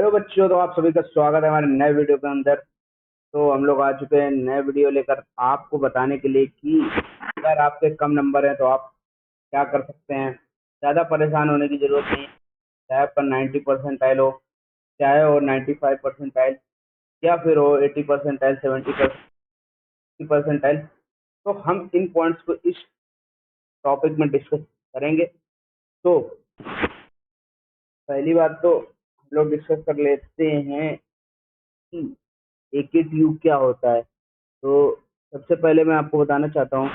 Hello बच्चों, तो आप सभी का स्वागत है हमारे नए वीडियो के अंदर। तो हम लोग आ चुके हैं नए वीडियो लेकर आपको बताने के लिए कि अगर आपके कम नंबर हैं तो आप क्या कर सकते हैं। ज़्यादा परेशान होने की ज़रूरत नहीं है। चाहे आपका 90% हो, चाहे हो 95% या फिर हो 80%, 70%। तो हम इन पॉइंट्स को इस टॉपिक में डिस्कस करेंगे। तो पहली बात तो हम लोग डिस्कस कर लेते हैं कि AKTU क्या होता है। तो सबसे पहले मैं आपको बताना चाहता हूँ,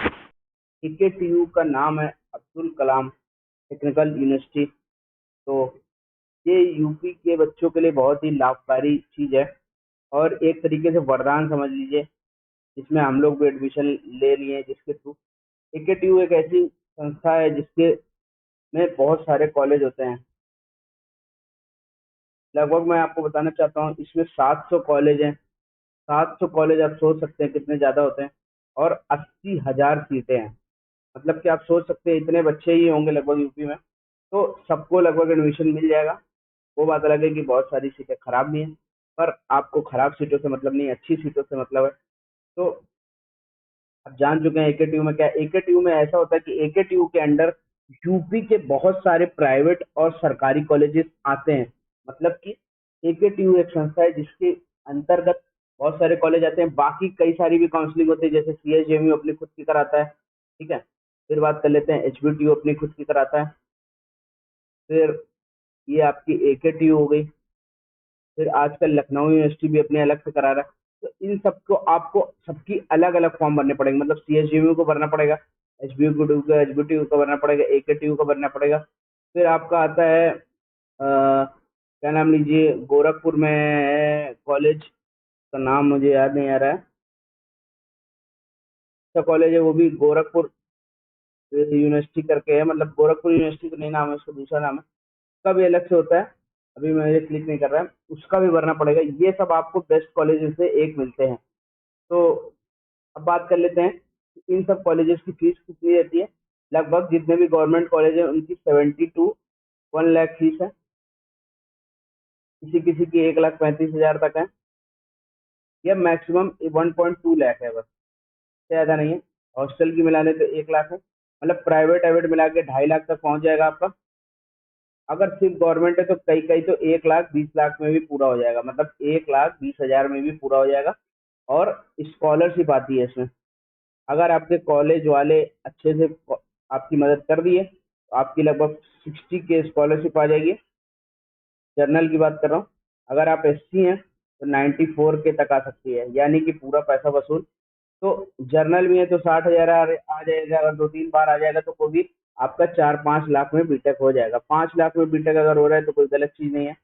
AKTU का नाम है अब्दुल कलाम टेक्निकल यूनिवर्सिटी। तो ये यूपी के बच्चों के लिए बहुत ही लाभकारी चीज़ है और एक तरीके से वरदान समझ लीजिए, जिसमें हम लोग भी एडमिशन ले लिए हैं, जिसके थ्रू AKTU एक ऐसी संस्था है जिसके में बहुत सारे कॉलेज होते हैं। लगभग मैं आपको बताना चाहता हूँ, इसमें 700 कॉलेज हैं। 700 कॉलेज आप सोच सकते हैं कितने ज़्यादा होते हैं। और 80,000 सीटें हैं। मतलब कि आप सोच सकते हैं इतने बच्चे ही होंगे लगभग यूपी में, तो सबको लगभग एडमिशन मिल जाएगा। वो बात अलग है कि बहुत सारी सीटें खराब भी हैं, पर आपको खराब सीटों से मतलब नहीं, अच्छी सीटों से मतलब है। तो आप जान चुके हैं AKTU में क्या है। AKTU में ऐसा होता है कि AKTU के अंडर यूपी के बहुत सारे प्राइवेट और सरकारी कॉलेजेस आते हैं। मतलब कि AKTU एक संस्था है जिसके अंतर्गत बहुत सारे कॉलेज आते हैं। बाकी कई सारी भी काउंसलिंग होती है, जैसे CSJMU अपनी खुद की कराता है। ठीक है। फिर बात कर लेते हैं, HBTU अपनी खुद की कराता है। फिर ये आपकी AKTU हो गई। फिर आजकल लखनऊ यूनिवर्सिटी भी अपने अलग से करा रहा है। तो इन सबको आपको सबकी अलग अलग फॉर्म भरने पड़ेंगे। मतलब CSJMU को भरना पड़ेगा, HBTU को भरना पड़ेगा, AKTU को भरना पड़ेगा। फिर आपका आता है क्या नाम लीजिए, गोरखपुर में है कॉलेज, का नाम मुझे याद नहीं आ रहा है। अच्छा कॉलेज है वो भी, गोरखपुर यूनिवर्सिटी करके है। मतलब गोरखपुर यूनिवर्सिटी तो नहीं नाम है, उसका दूसरा नाम है। उसका भी अलग से होता है, अभी मुझे क्लिक नहीं कर रहा है। उसका भी भरना पड़ेगा। ये सब आपको बेस्ट कॉलेज से एक मिलते हैं। तो अब बात कर लेते हैं कि इन सब कॉलेजेस की फीस कितनी रहती है। लगभग जितने भी गवर्नमेंट कॉलेज हैं उनकी 70 to 1 लाख फीस है। किसी किसी की 1,35,000 तक है, या मैक्सिमम 1.2 लाख है, बस इससे ज़्यादा नहीं है। हॉस्टल की मिला ले तो 1 लाख है। मतलब प्राइवेट प्राइवेट मिला के 2.5 लाख तक पहुंच जाएगा आपका। अगर सिर्फ गवर्नमेंट है तो कई कई तो 1,20,00,000 में भी पूरा हो जाएगा। मतलब 1,20,000 में भी पूरा हो जाएगा। और स्कॉलरशिप आती है इसमें। अगर आपके कॉलेज वाले अच्छे से आपकी मदद कर दिए तो आपकी लगभग 60 के स्कॉलरशिप आ जाएगी। जर्नल की बात कर रहा हूँ। अगर आप SC हैं तो 94 के तक आ सकती है, यानी कि पूरा पैसा वसूल। तो जर्नल में है तो 60,000 आ जाएगा। अगर 2-3 बार आ जाएगा तो कोई भी आपका 4-5 लाख में बीटेक हो जाएगा। 5 लाख में बीटेक अगर हो रहा है तो कोई गलत चीज़ नहीं है।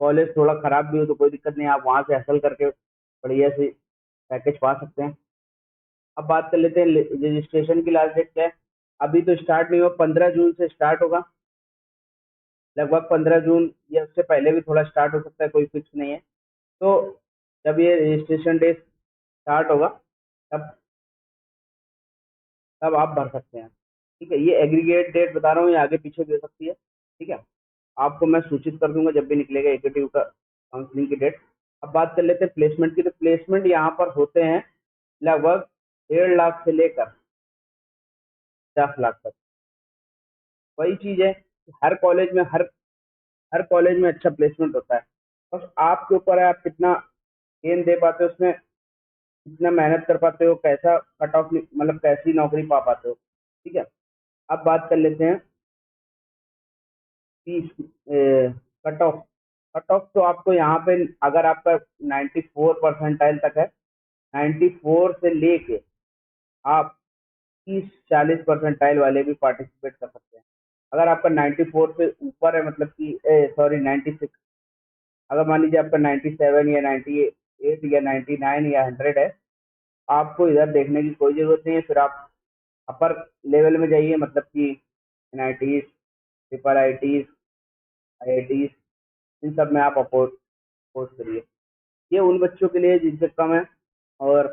कॉलेज थोड़ा खराब भी हो तो कोई दिक्कत नहीं है, आप वहाँ से हसल करके बढ़िया से पैकेज पा सकते हैं। अब बात कर लेते हैं रजिस्ट्रेशन की लास्ट डेट क्या है। अभी तो स्टार्ट नहीं हुआ, 15 जून से स्टार्ट होगा। लगभग 15 जून या उससे पहले भी थोड़ा स्टार्ट हो सकता है, कोई फिक्स नहीं है। तो जब ये रजिस्ट्रेशन डे स्टार्ट होगा तब तब आप भर सकते हैं। ठीक है। ये एग्रीगेट डेट बता रहा हूँ, ये आगे पीछे भी हो सकती है। ठीक है। आपको मैं सूचित कर दूंगा जब भी निकलेगा AKTU का काउंसलिंग की डेट। अब बात कर लेते हैं प्लेसमेंट की। तो प्लेसमेंट यहाँ पर होते हैं लगभग 1.5 लाख से लेकर 50 लाख तक। वही चीज़ है कि हर कॉलेज में अच्छा प्लेसमेंट होता है। बस आपके ऊपर है, आप कितना गेन दे पाते हो उसमें, कितना मेहनत कर पाते हो, कैसा कट ऑफ मतलब कैसी नौकरी पा पाते हो। ठीक है। अब बात कर लेते हैं fees, cut off. Cut off तो आपको यहाँ पे अगर आपका 94 तक है, 94 से लेके आप 30-40 वाले भी पार्टिसिपेट कर सकते हैं। अगर आपका 94 से ऊपर है, मतलब कि सॉरी 96, अगर मान लीजिए आपका 97 या 98 या 99 या 100 है, आपको इधर देखने की कोई ज़रूरत नहीं है। फिर आप अपर लेवल में जाइए, मतलब कि NITs, ट्रिपल IITs, इन सब में आप अपोज अपोज करिए। ये उन बच्चों के लिए जिनसे कम है। और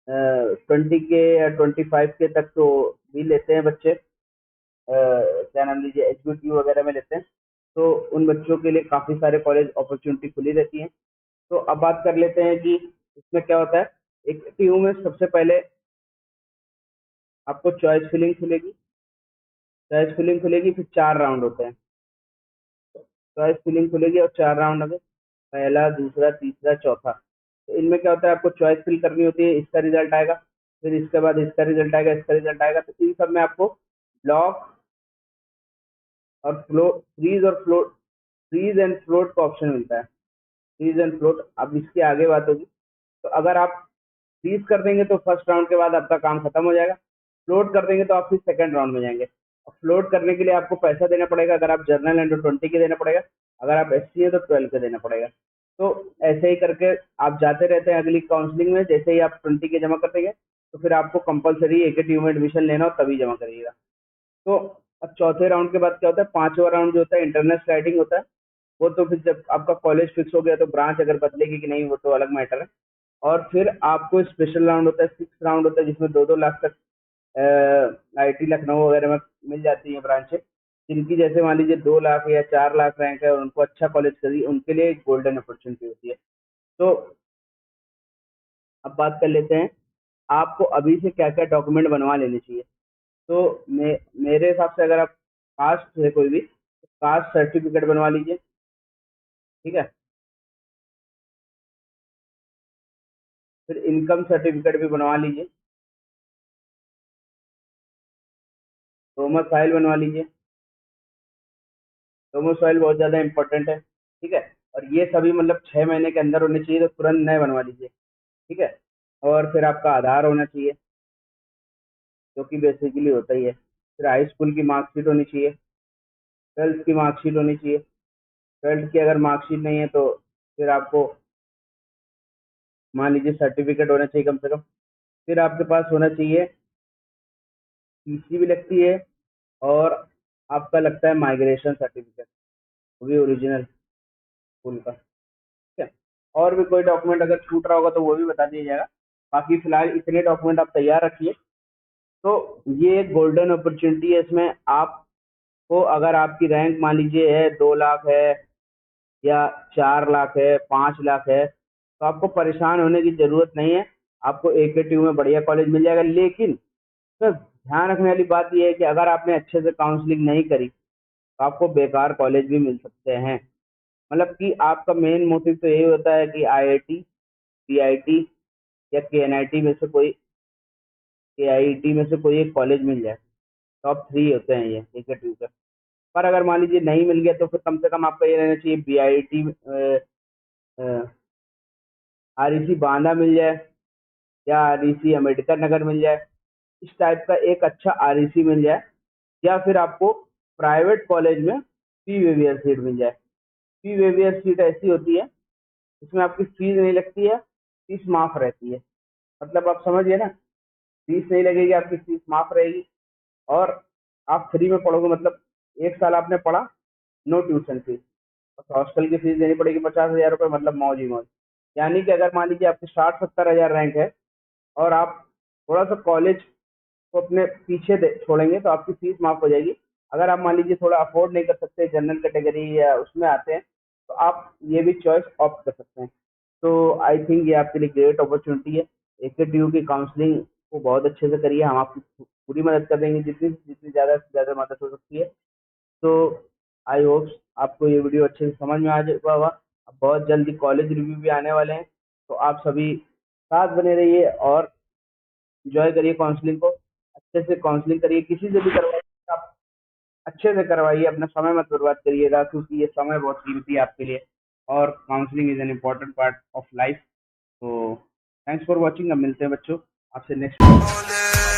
20 के या 25 के तक तो भी लेते हैं बच्चे। क्या नाम लीजिए, HBTU वगैरह में लेते हैं। तो उन बच्चों के लिए काफ़ी सारे कॉलेज अपॉर्चुनिटी खुली रहती हैं। तो अब बात कर लेते हैं कि इसमें क्या होता है। एक टीयू में सबसे पहले आपको चॉइस फिलिंग खुलेगी, फिर 4 राउंड होते हैं। चॉइस फिलिंग खुलेगी और 4 राउंड होंगे, पहला, दूसरा, तीसरा, चौथा। तो इनमें क्या होता है, आपको चॉइस फिल करनी होती है, इसका रिजल्ट आएगा, फिर इसके बाद इसका रिजल्ट आएगा, इसका रिजल्ट आएगा। तो इन सब में आपको ब्लॉक और फ्रीज एंड फ्लोट का ऑप्शन मिलता है। फ्रीज एंड फ्लोट, अब इसकी आगे बात होगी। तो अगर आप फ्रीज कर देंगे तो फर्स्ट राउंड के बाद आपका काम खत्म हो जाएगा। फ्लोट कर देंगे तो आप फिर सेकंड राउंड में जाएंगे। और फ्लोट करने के लिए आपको पैसा देना पड़ेगा। अगर आप जर्नल है तो 20 के देना पड़ेगा, अगर आप एससी है तो 12 के देना पड़ेगा। तो ऐसे ही करके आप जाते रहते हैं अगली काउंसलिंग में। जैसे ही आप 20 के जमा कर देंगे तो फिर आपको कंपलसरी एक में एडमिशन लेना हो तभी जमा करिएगा। तो अब चौथे राउंड के बाद क्या होता है, पांचवा राउंड जो होता है इंटरनल स्लाइडिंग होता है। वो तो फिर जब आपका कॉलेज फिक्स हो गया तो ब्रांच अगर बदलेगी कि नहीं वो तो अलग मैटर है। और फिर आपको स्पेशल राउंड होता है, 6 राउंड होता है, जिसमें 2-2 लाख तक आईटी लखनऊ वगैरह में मिल जाती है ब्रांचें। जिनकी जैसे मान लीजिए 2 लाख या 4 लाख रैंक है और उनको अच्छा कॉलेज चाहिए, उनके लिए एक गोल्डन अपॉर्चुनिटी होती है। तो अब बात कर लेते हैं आपको अभी से क्या क्या डॉक्यूमेंट बनवा लेने चाहिए। तो मेरे हिसाब से अगर आप कास्ट है कोई भी, तो कास्ट सर्टिफिकेट बनवा लीजिए। ठीक है, फिर इनकम सर्टिफिकेट भी बनवा लीजिए। डोमिसाइल बनवा लीजिए। डोमिसाइल बहुत ज़्यादा इंपॉर्टेंट है। ठीक है, और ये सभी मतलब 6 महीने के अंदर होने चाहिए, तो तुरंत नए बनवा लीजिए। ठीक है, और फिर आपका आधार होना चाहिए, जो कि बेसिकली होता ही है। फिर हाई स्कूल की मार्कशीट होनी चाहिए, 12th की मार्कशीट होनी चाहिए। 12th की अगर मार्कशीट नहीं है तो फिर आपको मान लीजिए सर्टिफिकेट होना चाहिए कम से कम। फिर आपके पास होना चाहिए, पीसी भी लगती है, और आपका लगता है माइग्रेशन सर्टिफिकेट, वो भी ओरिजिनल स्कूल का। ठीक है, और भी कोई डॉक्यूमेंट अगर छूट रहा होगा तो वो भी बता दिया जाएगा। बाकी फिलहाल इतने डॉक्यूमेंट आप तैयार रखिए। तो ये एक गोल्डन अपॉर्चुनिटी है। इसमें आपको अगर आपकी रैंक मान लीजिए है 2 लाख है या 4 लाख है, 5 लाख है, तो आपको परेशान होने की जरूरत नहीं है। आपको AKTU में बढ़िया कॉलेज मिल जाएगा। लेकिन तो ध्यान रखने वाली बात यह है कि अगर आपने अच्छे से काउंसलिंग नहीं करी तो आपको बेकार कॉलेज भी मिल सकते हैं। मतलब कि आपका मेन मोटिव तो यही होता है कि IIT, PIT या KIT में से कोई एक कॉलेज मिल जाए। टॉप 3 होते हैं ये AKTU के। पर अगर मान लीजिए नहीं मिल गया तो फिर कम से कम आपका ये रहना चाहिए BIT, REC बांदा मिल जाए या REC अम्बेडकर नगर मिल जाए। इस टाइप का एक अच्छा REC मिल जाए, या फिर आपको प्राइवेट कॉलेज में फी वेवियर सीट मिल जाए। फी वेवियर सीट ऐसी होती है इसमें आपकी फीस नहीं लगती है, फीस माफ रहती है। मतलब आप समझिए ना, फीस नहीं लगेगी, आपकी फीस माफ रहेगी और आप फ्री में पढ़ोगे। मतलब 1 साल आपने पढ़ा, नो ट्यूशन फीस। बस हॉस्टल की फीस देनी पड़ेगी 50,000 रुपये, मतलब मौज ही मौज। यानी कि अगर मान लीजिए आपकी 60-70 हज़ार रैंक है और आप थोड़ा सा कॉलेज को अपने पीछे छोड़ेंगे तो आपकी फीस माफ हो जाएगी। अगर आप मान लीजिए थोड़ा अफोर्ड नहीं कर सकते, जनरल कैटेगरी या उसमें आते हैं, तो आप ये भी चॉइस ऑप्ट कर सकते हैं। तो आई थिंक ये आपके लिए ग्रेट अपॉर्चुनिटी है। AKTU की काउंसलिंग को बहुत अच्छे से करिए, हम आपकी पूरी मदद कर देंगे, जितनी जितनी ज़्यादा से ज़्यादा मदद हो सकती है। तो आई होप आपको ये वीडियो अच्छे से समझ में आ जाएगा होगा। अब बहुत जल्दी कॉलेज रिव्यू भी आने वाले हैं, तो आप सभी साथ बने रहिए और इंजॉय करिए काउंसलिंग को। अच्छे से काउंसलिंग करिए, किसी से भी करवाइए, आप अच्छे से करवाइए, अपना समय मत बर्बाद करिएगा, क्योंकि ये समय बहुत कीमती है आपके लिए। और counselling is an important part of life. तो थैंक्स फॉर वॉचिंग। अब मिलते हैं बच्चों आपसे नेक्स्ट।